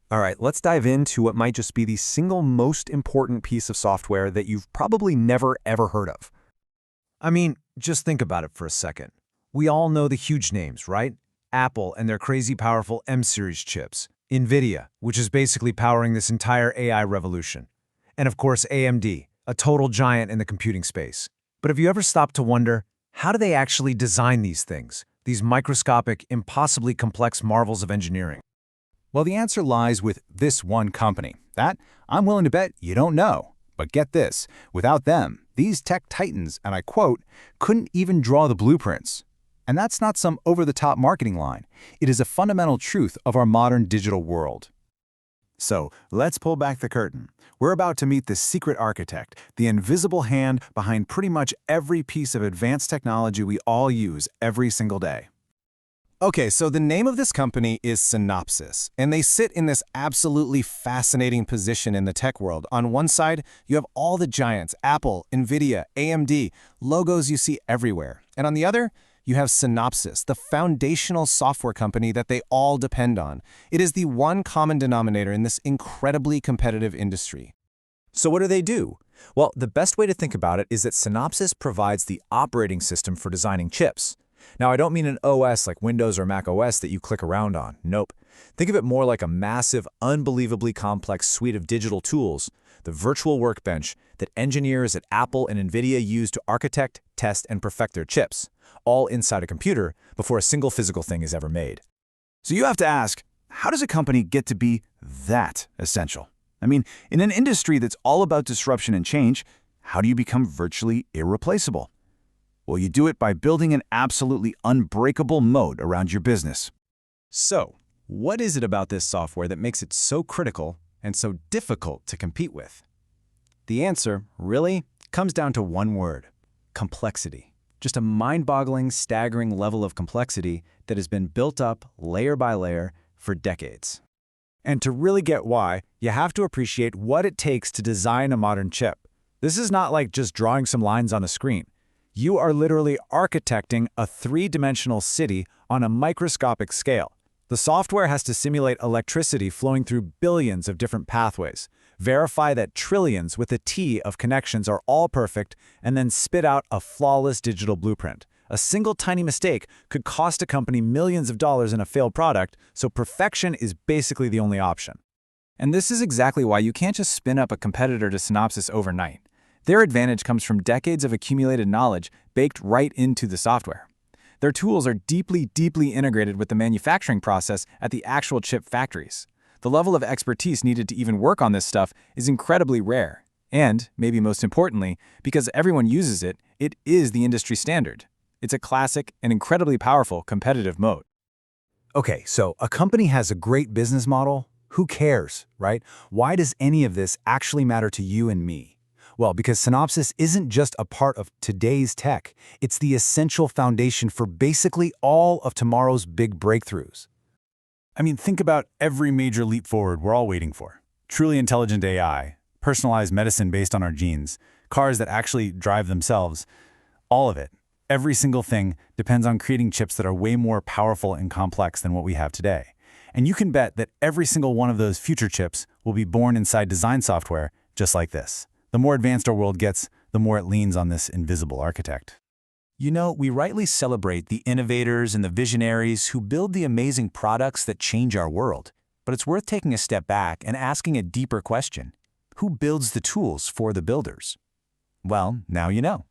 All right, let's dive into what might just be the single most important piece of software that you've probably never ever heard of. I mean, just think about it for a second. We all know the huge names, right? Apple and their crazy powerful M-series chips. Nvidia, which is basically powering this entire AI revolution. And of course, AMD, a total giant in the computing space. But have you ever stopped to wonder, how do they actually design these things? These microscopic, impossibly complex marvels of engineering? Well, the answer lies with this one company. That, I'm willing to bet you don't know. But get this, without them, these tech titans, and I quote, couldn't even draw the blueprints. And that's not some over-the-top marketing line. It is a fundamental truth of our modern digital world. So, let's pull back the curtain. We're about to meet the secret architect, the invisible hand behind pretty much every piece of advanced technology we all use every single day. Okay, so the name of this company is Synopsis, and they sit in this absolutely fascinating position in the tech world. On one side, you have all the giants, Apple, Nvidia, AMD, logos you see everywhere. And on the other, you have Synopsis, the foundational software company that they all depend on. It is the one common denominator in this incredibly competitive industry. So what do they do? Well, the best way to think about it is that Synopsis provides the operating system for designing chips. Now, I don't mean an OS like Windows or Mac OS that you click around on. Nope. Think of it more like a massive, unbelievably complex suite of digital tools, the virtual workbench that engineers at Apple and Nvidia use to architect, test, and perfect their chips, all inside a computer before a single physical thing is ever made. So you have to ask, how does a company get to be that essential? I mean, in an industry that's all about disruption and change, how do you become virtually irreplaceable? Well, you do it by building an absolutely unbreakable moat around your business. So, what is it about this software that makes it so critical and so difficult to compete with? The answer, really, comes down to one word: complexity. Just a mind-boggling, staggering level of complexity that has been built up layer by layer for decades. And to really get why, you have to appreciate what it takes to design a modern chip. This is not like just drawing some lines on a screen. You are literally architecting a three-dimensional city on a microscopic scale. The software has to simulate electricity flowing through billions of different pathways, verify that trillions with a T of connections are all perfect, and then spit out a flawless digital blueprint. A single tiny mistake could cost a company millions of dollars in a failed product, so perfection is basically the only option. And this is exactly why you can't just spin up a competitor to Synopsis overnight. Their advantage comes from decades of accumulated knowledge baked right into the software. Their tools are deeply, deeply integrated with the manufacturing process at the actual chip factories. The level of expertise needed to even work on this stuff is incredibly rare. And, maybe most importantly, because everyone uses it, it is the industry standard. It's a classic and incredibly powerful competitive moat. Okay, so a company has a great business model. Who cares, right? Why does any of this actually matter to you and me? Well, because Synopsis isn't just a part of today's tech. It's the essential foundation for basically all of tomorrow's big breakthroughs. I mean, think about every major leap forward we're all waiting for. Truly intelligent AI, personalized medicine based on our genes, cars that actually drive themselves. All of it, every single thing, depends on creating chips that are way more powerful and complex than what we have today. And you can bet that every single one of those future chips will be born inside design software just like this. The more advanced our world gets, the more it leans on this invisible architect. You know, we rightly celebrate the innovators and the visionaries who build the amazing products that change our world. But it's worth taking a step back and asking a deeper question. Who builds the tools for the builders? Well, now you know.